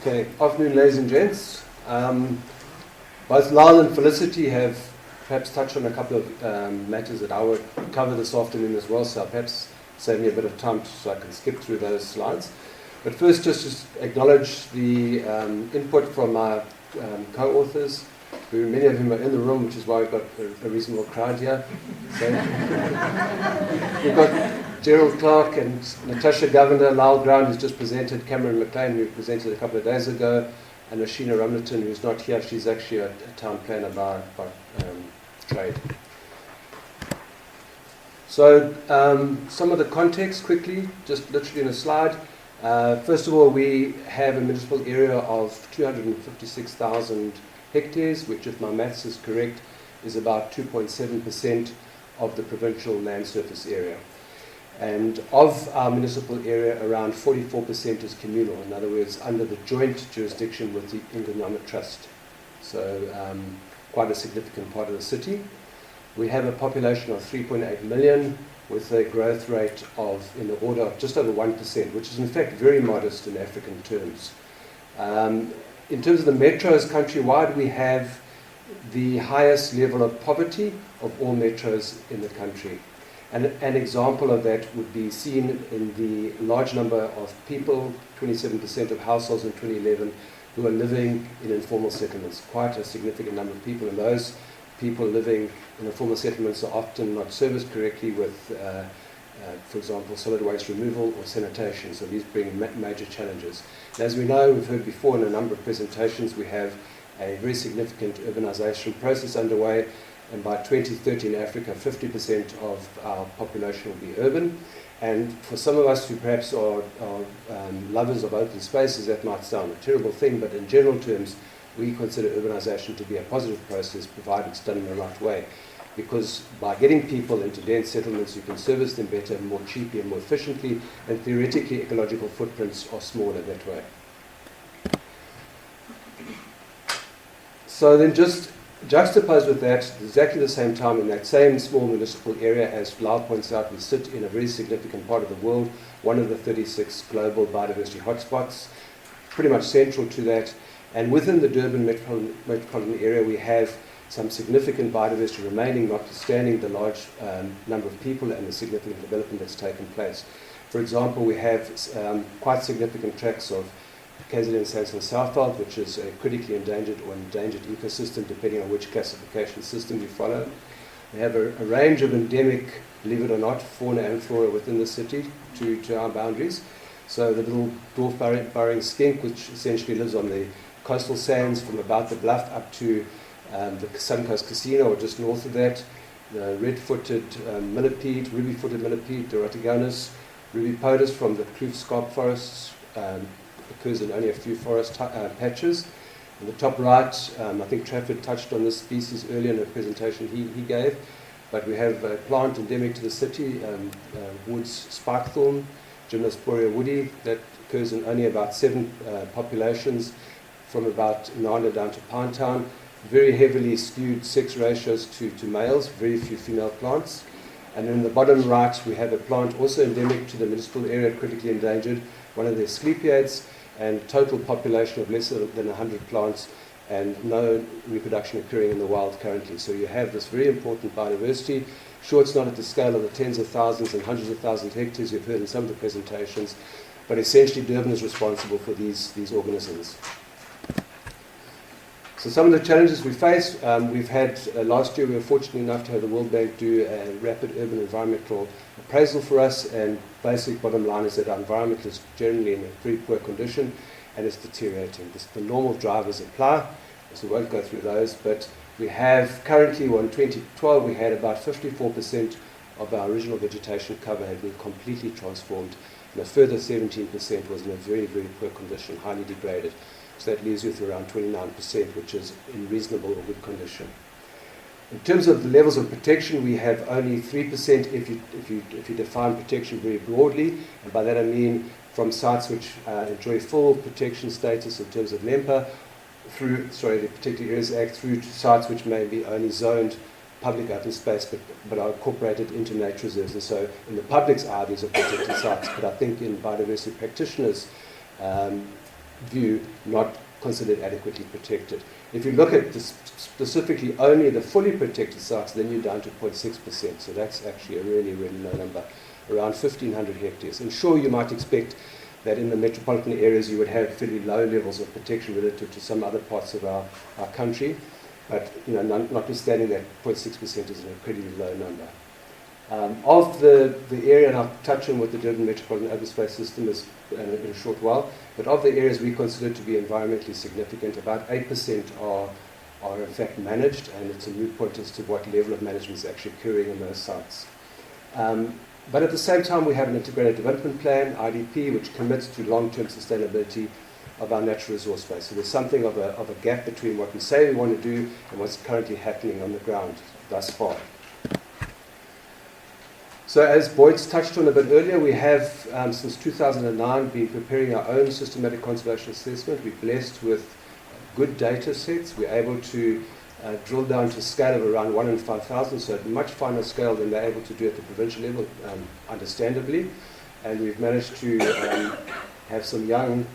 Okay, afternoon ladies and gents. Both Lyle and Felicity have perhaps touched on a couple of matters that I would cover this afternoon as well, so I'll perhaps save me a bit of time so I can skip through those slides. But first, just to acknowledge the input from my co-authors, who many of them are in the room, which is why we've got a reasonable crowd here. So we've got Gerald Clark and Natasha Governor, Lyle Brown, who's just presented, Cameron McLean, who presented a couple of days ago, and Ashina Rumlerton, who's not here. She's actually a town planner by trade. So some of the context quickly, just literally in a slide. First of all, we have a municipal area of 256,000 hectares, which, if my maths is correct, is about 2.7% of the provincial land surface area. And of our municipal area, around 44% is communal, in other words, under the joint jurisdiction with the Economic Trust. So quite a significant part of the city. We have a population of 3.8 million with a growth rate of in the order of just over 1%, which is in fact very modest in African terms. In terms of the metros countrywide, we have the highest level of poverty of all metros in the country. And an example of that would be seen in the large number of people, 27% of households in 2011, who are living in informal settlements. Quite a significant number of people, and those people living in informal settlements are often not serviced correctly with, for example, solid waste removal or sanitation. So these bring major challenges. And as we know, we've heard before in a number of presentations, we have a very significant urbanization process underway. And by 2030 in Africa, 50% of our population will be urban. And for some of us who perhaps are lovers of open spaces, that might sound a terrible thing, but in general terms, we consider urbanization to be a positive process, provided it's done in the right way. Because by getting people into dense settlements, you can service them better, more cheaply and more efficiently, and theoretically ecological footprints are smaller that way. So then just juxtaposed with that, at exactly the same time in that same small municipal area, as Lyle points out, we sit in a very significant part of the world, one of the 36 global biodiversity hotspots, pretty much central to that. And within the Durban metropolitan area, we have some significant biodiversity remaining, notwithstanding the large number of people and the significant development that's taken place. For example, we have quite significant tracts of KwaZulu-Natal Sandstone Southveld, which is a critically endangered or endangered ecosystem, depending on which classification system you follow. We have a range of endemic, believe it or not, fauna and flora within the city to our boundaries. So the little dwarf burrowing skink, which essentially lives on the coastal sands from about the bluff up to the Suncoast Casino, or just north of that. The red-footed millipede, ruby-footed millipede, Dorotigonus, ruby podus from the Kloof scarp forests, occurs in only a few forest patches. In the top right, I think Trafford touched on this species earlier in a presentation he gave, but we have a plant endemic to the city, Woods spikethorn, Gymnosporia woodi, that occurs in only about 7 populations from about Nanda down to Pinetown. Very heavily skewed sex ratios to males, very few female plants. And in the bottom right, we have a plant also endemic to the municipal area, critically endangered, one of their sleepyades, and total population of less than 100 plants, and no reproduction occurring in the wild currently. So you have this very important biodiversity. Sure, it's not at the scale of the tens of thousands and hundreds of thousands of hectares you've heard in some of the presentations, but essentially Durban is responsible for these organisms. So some of the challenges we face, we've had, last year we were fortunate enough to have the World Bank do a rapid urban environmental appraisal for us, and basic bottom line is that our environment is generally in a very poor condition and it's deteriorating. The normal drivers apply, so we won't go through those, but we have currently, in 2012, we had about 54% of our original vegetation cover had been completely transformed, and a further 17% was in a very, very poor condition, highly degraded. So that leaves you with around 29%, which is in reasonable or good condition. In terms of the levels of protection, we have only 3% if you define protection very broadly, and by that I mean from sites which enjoy full protection status in terms of NEMPA, through, the Protected Areas Act, through to sites which may be only zoned public open space but are incorporated into nature reserves. And so in the public's eye, these are protected sites, but I think in biodiversity practitioners' view, not considered adequately protected. If you look at specifically only the fully protected sites, then you're down to 0.6%. So that's actually a really, really low number, around 1,500 hectares. And sure, you might expect that in the metropolitan areas you would have fairly low levels of protection relative to some other parts of our country. But notwithstanding that, 0.6% is an incredibly low number. Of the area, and I'll touch on what the Durban Metropolitan Open Space System is in a short while, but of the areas we consider to be environmentally significant, about 8% are in fact managed, and it's a moot point as to what level of management is actually occurring in those sites. But at the same time, we have an integrated development plan, IDP, which commits to long-term sustainability of our natural resource base. So there's something of a gap between what we say we want to do and what's currently happening on the ground thus far. So as Boyd's touched on a bit earlier, we have, since 2009, been preparing our own systematic conservation assessment. We're blessed with good data sets. We're able to drill down to a scale of around 1 in 5,000, so at a much finer scale than they're able to do at the provincial level, understandably. And we've managed to have some young,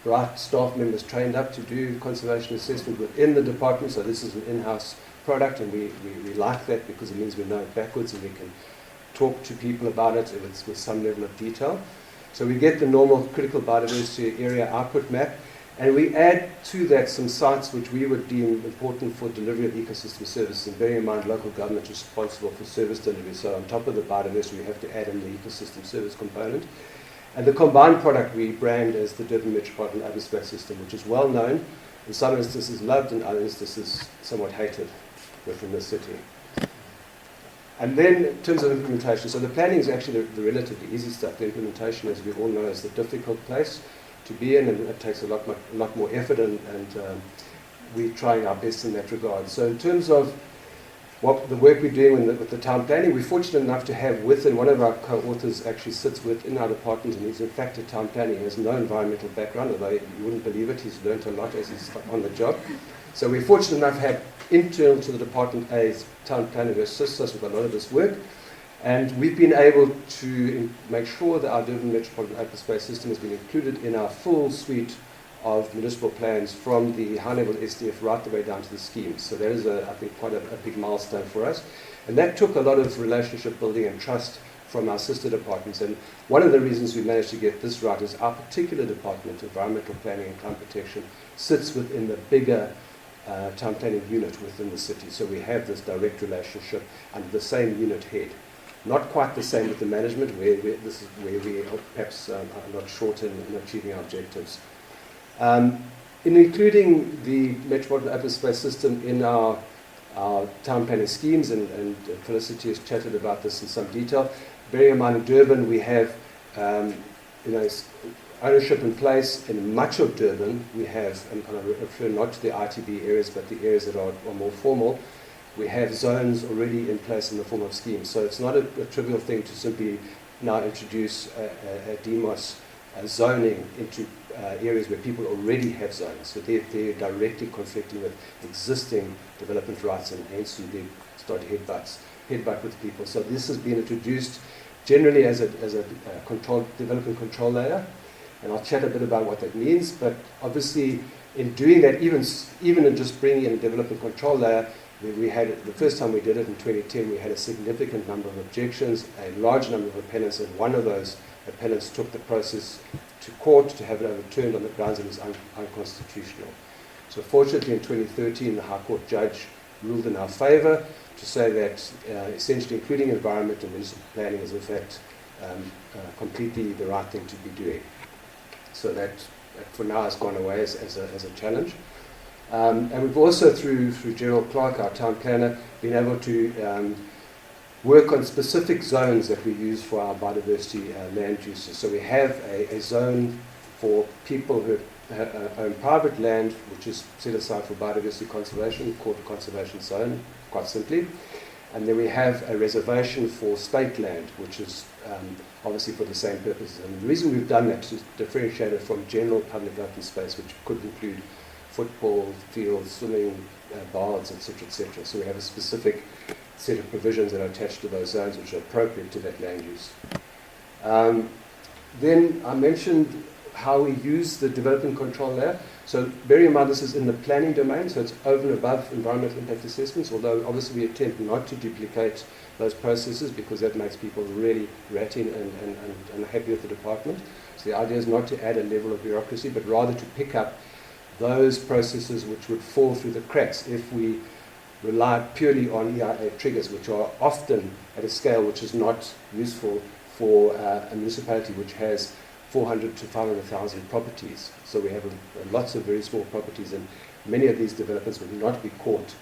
bright staff members trained up to do conservation assessment within the department. So this is an in-house product, and we like that because it means we know it backwards and we can talk to people about it with some level of detail. So we get the normal critical biodiversity area output map, and we add to that some sites which we would deem important for delivery of ecosystem services, and bearing in mind local government is responsible for service delivery. So on top of the biodiversity, we have to add in the ecosystem service component. And the combined product we brand as the Durban Metropolitan Open Space System, which is well known, in some instances loved, and other instances somewhat hated within the city. And then in terms of implementation, so the planning is actually the relatively easy stuff. The implementation, as we all know, is the difficult place to be in, and it takes a lot more effort, and we're trying our best in that regard. So in terms of what the work we're doing with the town planning, we're fortunate enough to have within, one of our co-authors actually sits within our department, and he's in fact a town planning. He has no environmental background, although you wouldn't believe it, he's learnt a lot as he's on the job. So we're fortunate enough to have internal to the department a town planner who assists us with a lot of this work. And we've been able to make sure that our Durban Metropolitan Open Space System has been included in our full suite of municipal plans, from the high-level SDF right the way down to the schemes. So that is, I think, quite a big milestone for us. And that took a lot of relationship building and trust from our sister departments. And one of the reasons we managed to get this right is our particular department, environmental planning and climate protection, sits within the bigger town planning unit within the city. So we have this direct relationship under the same unit head. Not quite the same with the management, this is where we perhaps are not short in achieving our objectives. In including the Metropolitan Open Space System in our town planning schemes, and Felicity has chatted about this in some detail. Bearing in mind in Durban, we have ownership in place. In much of Durban, we have, and I refer not to the ITB areas, but the areas that are more formal, we have zones already in place in the form of schemes. So it's not a trivial thing to simply now introduce a DMOS zoning into areas where people already have zones. So they're directly conflicting with existing development rights, and hence they start headbutt with people. So this has been introduced generally as a development control layer, and I'll chat a bit about what that means. But obviously, in doing that, even in just bringing in a development control layer, we had, the first time we did it in 2010, we had a significant number of objections, a large number of appellants, and one of those appellants took the process to court to have it overturned on the grounds it was unconstitutional. So fortunately in 2013, the High Court judge ruled in our favour to say that essentially including environment and municipal planning is in fact completely the right thing to be doing. So that for now has gone away as a challenge. And we've also, through Gerald Clark, our town planner, been able to work on specific zones that we use for our biodiversity land uses. So we have a zone for people who own private land, which is set aside for biodiversity conservation, called the conservation zone, quite simply. And then we have a reservation for state land, which is obviously for the same purposes. And the reason we've done that is to differentiate it from general public open space, which could include football fields, swimming, baths, etc., etc. So we have a specific set of provisions that are attached to those zones which are appropriate to that land use. Then I mentioned how we use the development control layer. So bearing in mind this is in the planning domain, so it's over and above environmental impact assessments, although obviously we attempt not to duplicate those processes because that makes people really ratty and unhappy with the department. So the idea is not to add a level of bureaucracy, but rather to pick up those processes which would fall through the cracks if we relied purely on EIA triggers, which are often at a scale which is not useful for a municipality which has 400 to 500,000 properties. So we have lots of very small properties, and many of these developments would not be caught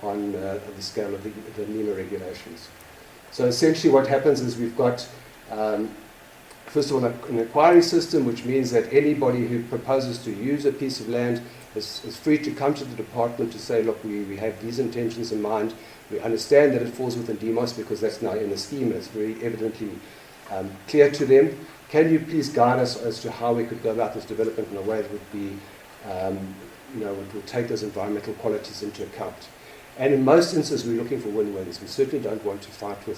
on the scale of the NEMA regulations. So essentially what happens is we've got, first of all, an inquiry system, which means that anybody who proposes to use a piece of land is free to come to the department to say, look, we have these intentions in mind. We understand that it falls within DMOS because that's now in the scheme. It's very evidently clear to them. Can you please guide us as to how we could go about this development in a way that would be, it will take those environmental qualities into account? And in most instances, we're looking for win-wins. We certainly don't want to fight with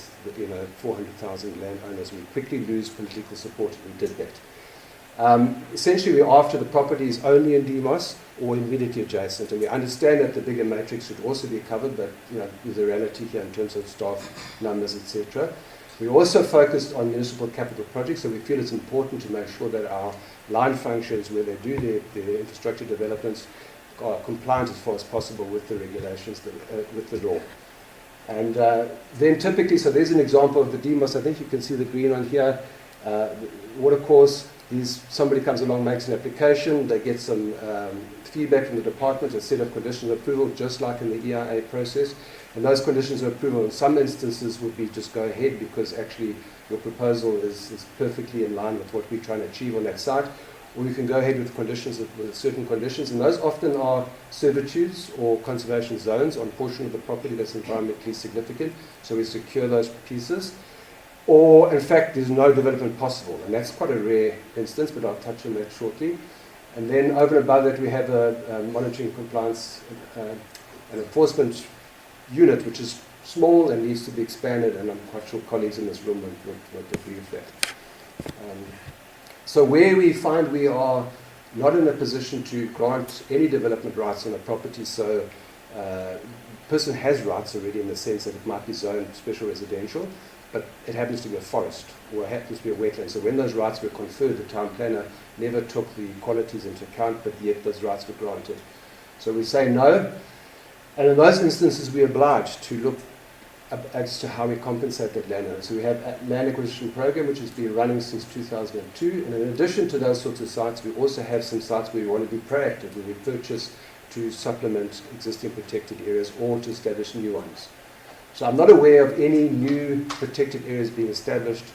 400,000 landowners. We quickly lose political support if we did that. Essentially, we're after the properties only in DMOS or immediately adjacent. And we understand that the bigger matrix should also be covered, but there's a reality here in terms of staff numbers, etc. We also focused on municipal capital projects, so we feel it's important to make sure that our line functions, where they do their infrastructure developments, are compliant as far as possible with the regulations, with the law. And then typically, so there's an example of the DMOS. I think you can see the green on here. Water course, somebody comes along, makes an application, they get some feedback from the department, a set of conditions of approval, just like in the EIA process. And those conditions of approval in some instances would be just go ahead because actually your proposal is perfectly in line with what we're trying to achieve on that site. Or you can go ahead with conditions, with certain conditions, and those often are servitudes or conservation zones on a portion of the property that's environmentally significant, so we secure those pieces. Or, in fact, there's no development possible, and that's quite a rare instance, but I'll touch on that shortly. And then over and above that, we have a monitoring, compliance, and enforcement unit, which is small and needs to be expanded, and I'm quite sure colleagues in this room would agree with that. So where we find we are not in a position to grant any development rights on a property, so the person has rights already in the sense that it might be zoned special residential, but it happens to be a forest or it happens to be a wetland. So when those rights were conferred, the town planner never took the qualities into account, but yet those rights were granted. So we say no, and in those instances we're obliged to look as to how we compensate that landowner. So we have a land acquisition program which has been running since 2002, and in addition to those sorts of sites, we also have some sites where we want to be proactive, where we purchase to supplement existing protected areas or to establish new ones. So I'm not aware of any new protected areas being established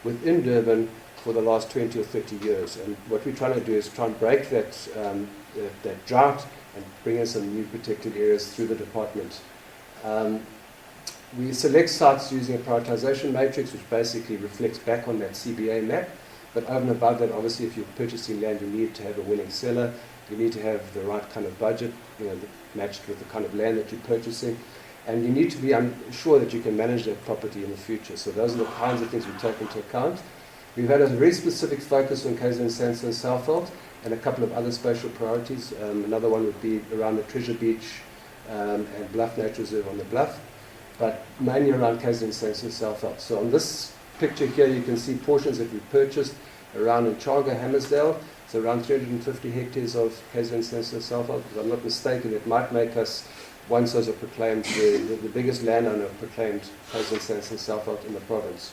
within Durban for the last 20 or 30 years, and what we're trying to do is try and break that drought and bring in some new protected areas through the department. We select sites using a prioritization matrix, which basically reflects back on that CBA map. But over and above that, obviously, if you're purchasing land, you need to have a willing seller. You need to have the right kind of budget, matched with the kind of land that you're purchasing. And you need to be sure that you can manage that property in the future. So those are the kinds of things we take into account. We've had a very specific focus on KwaZulu-Natal and Southveld and a couple of other spatial priorities. Another one would be around the Treasure Beach and Bluff Nature Reserve on the Bluff, but mainly around KwaZulu-Natal and Southveld. So on this picture here, you can see portions that we purchased around in Chaga, Hammersdale. So around 350 hectares of KwaZulu-Natal and Southveld. If I'm not mistaken, it might make us, once those are proclaimed, the biggest landowner of proclaimed KwaZulu-Natal and Southveld in the province.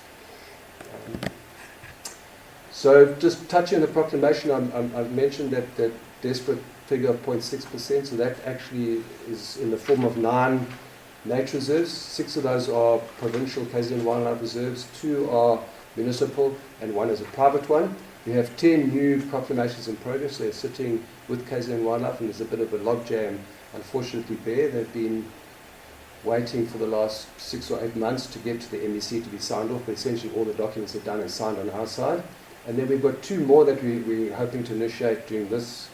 So just touching on the proclamation, I've mentioned that desperate figure of 0.6%. So that actually is in the form of 9 nature reserves. 6 of those are provincial KZN wildlife reserves, 2 are municipal, and 1 is a private one. We have 10 new proclamations in progress. They're sitting with KZN wildlife, and there's a bit of a logjam, unfortunately, there. They've been waiting for the last 6 or 8 months to get to the MEC to be signed off, but essentially all the documents are done and signed on our side. And then we've got 2 more that we're hoping to initiate during this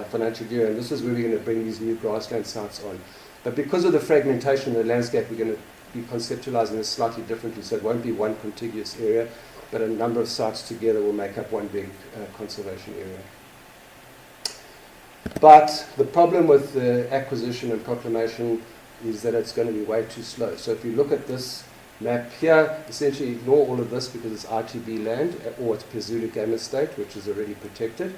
financial year, and this is where we're going to bring these new grassland sites on. But because of the fragmentation in the landscape, we're going to be conceptualizing this slightly differently, so it won't be one contiguous area. but a number of sites together will make up one big conservation area. But the problem with the acquisition and proclamation is that it's going to be way too slow. So if you look at this map here, essentially ignore all of this because it's RTB land, or it's KwaZulu Game Estate, which is already protected.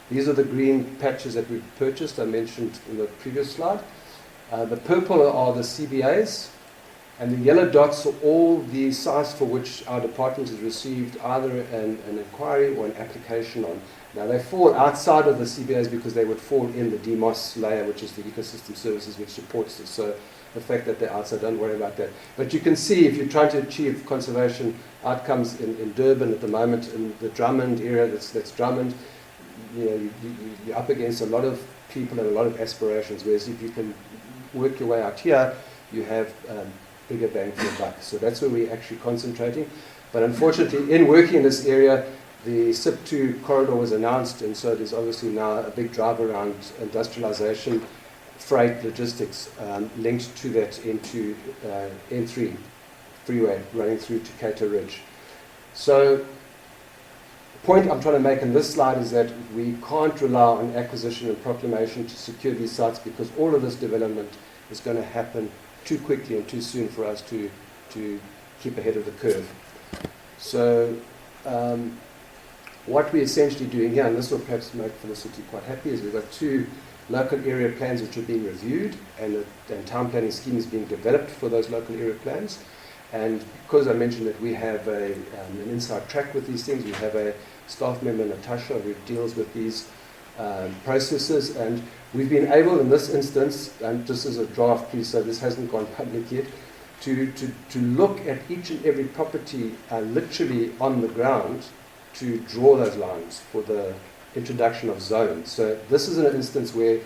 These are the green patches that we've purchased, I mentioned in the previous slide. The purple are the CBAs, and the yellow dots are all the sites for which our department has received either an inquiry or an application on. Now they fall outside of the CBAs because they would fall in the DMOS layer, which is the ecosystem services which supports this. So the fact that they're outside, don't worry about that. But you can see if you're trying to achieve conservation outcomes in Durban at the moment, in the Drummond area, that's Drummond, you're up against a lot of people and a lot of aspirations, whereas if you can work your way out here, you have bigger bang for your buck. So that's where we're actually concentrating. But unfortunately, in working in this area, the SIP2 corridor was announced, and so there's obviously now a big drive around industrialization, freight, logistics, linked to that into N3 freeway running through to Cato Ridge. So the point I'm trying to make in this slide is that we can't rely on acquisition and proclamation to secure these sites, because all of this development is going to happen too quickly and too soon for us to keep ahead of the curve. So what we're essentially doing here, and this will perhaps make Felicity quite happy, is we've got 2 local area plans which are being reviewed, and town planning scheme is being developed for those local area plans. And because I mentioned that we have an inside track with these things, we have a staff member, Natasha, who deals with these processes, and we've been able in this instance, and just as a draft piece, so this hasn't gone public yet, to look at each and every property literally on the ground to draw those lines for the introduction of zones. So this is an instance where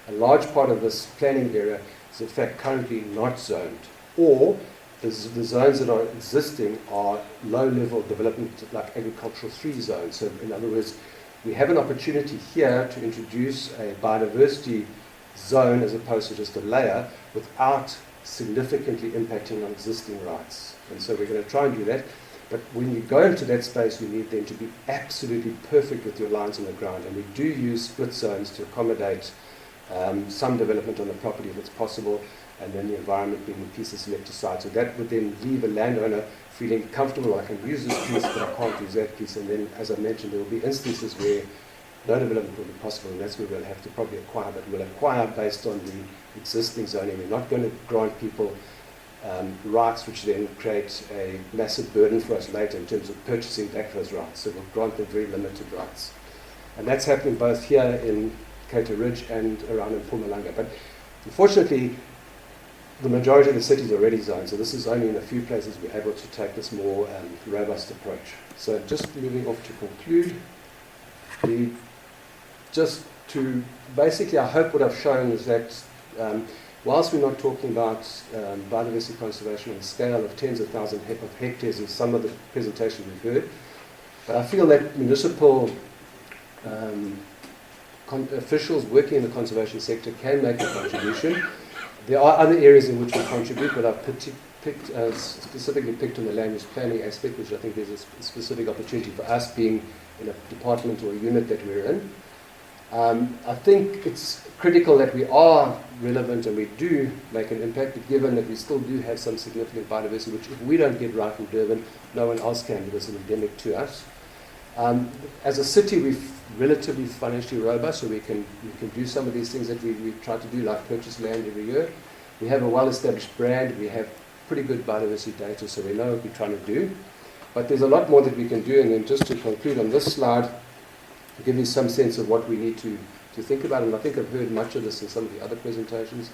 a large part of this planning area is in fact currently not zoned, or the zones that are existing are low-level development, like agricultural 3 zones. So in other words, we have an opportunity here to introduce a biodiversity zone as opposed to just a layer without significantly impacting on existing rights. And so we're going to try and do that. But when you go into that space, you need them to be absolutely perfect with your lines on the ground. And we do use split zones to accommodate some development on the property if it's possible, and then the environment being the piece that's left aside. So that would then leave a landowner feeling comfortable, I can use this piece, but I can't use that piece. And then, as I mentioned, there will be instances where no development will be possible, and that's where we'll have to probably acquire, but we'll acquire based on the existing zoning. We're not going to grant people rights which then create a massive burden for us later in terms of purchasing back those rights. So we'll grant them very limited rights. And that's happening both here in Cato Ridge and around in Mpumalanga. But unfortunately, the majority of the cities are already zoned, so this is only in a few places we're able to take this more robust approach. So just moving off to conclude, basically I hope what I've shown is that whilst we're not talking about biodiversity conservation on the scale of tens of thousands of hectares in some of the presentations we've heard, but I feel that municipal officials working in the conservation sector can make a contribution. There are other areas in which we contribute, but I've specifically picked on the land use planning aspect, which I think there's a specific opportunity for us being in a department or a unit that we're in. I think it's critical that we are relevant and we do make an impact, given that we still do have some significant biodiversity, which if we don't get right in Durban, no one else can, because it's endemic to us. As a city, we're relatively financially robust, so we can do some of these things that we try to do, like purchase land every year. We have a well-established brand. We have pretty good biodiversity data, so we know what we're trying to do. But there's a lot more that we can do, and then just to conclude on this slide, I'll give you some sense of what we need to think about, and I think I've heard much of this in some of the other presentations.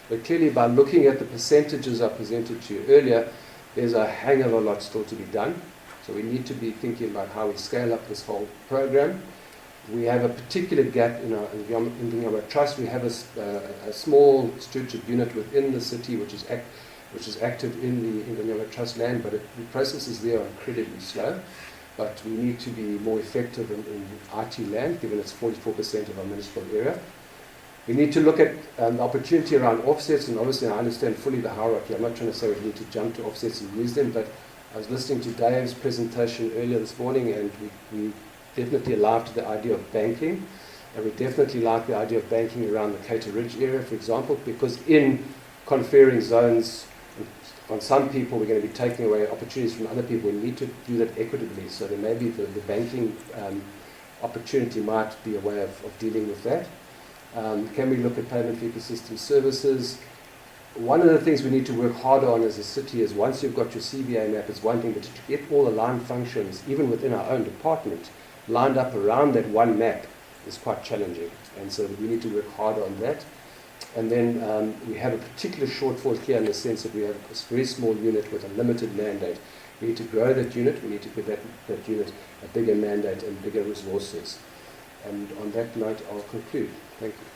But clearly, by looking at the percentages I presented to you earlier, there's a hang of a lot still to be done. So we need to be thinking about how we scale up this whole program. We have a particular gap in our trust. We have a small stewardship unit within the city which is active in the Inyama Trust land, but the processes there are incredibly slow. But we need to be more effective in IT land, given it's 44% of our municipal area. We need to look at the opportunity around offsets, and obviously I understand fully the hierarchy. I'm not trying to say we need to jump to offsets and use them, but I was listening to Dave's presentation earlier this morning, and we definitely alive to the idea of banking. And we definitely like the idea of banking around the Cater Ridge area, for example, because in conferring zones on some people, we're going to be taking away opportunities from other people. We need to do that equitably. So there may be the banking opportunity might be a way of dealing with that. Can we look at payment for ecosystem services? One of the things we need to work harder on as a city is once you've got your CBA map, it's one thing, but to get all the line functions, even within our own department, lined up around that one map is quite challenging. And so we need to work harder on that. And then we have a particular shortfall here in the sense that we have a very small unit with a limited mandate. We need to grow that unit. We need to give that unit a bigger mandate and bigger resources. And on that note, I'll conclude. Thank you.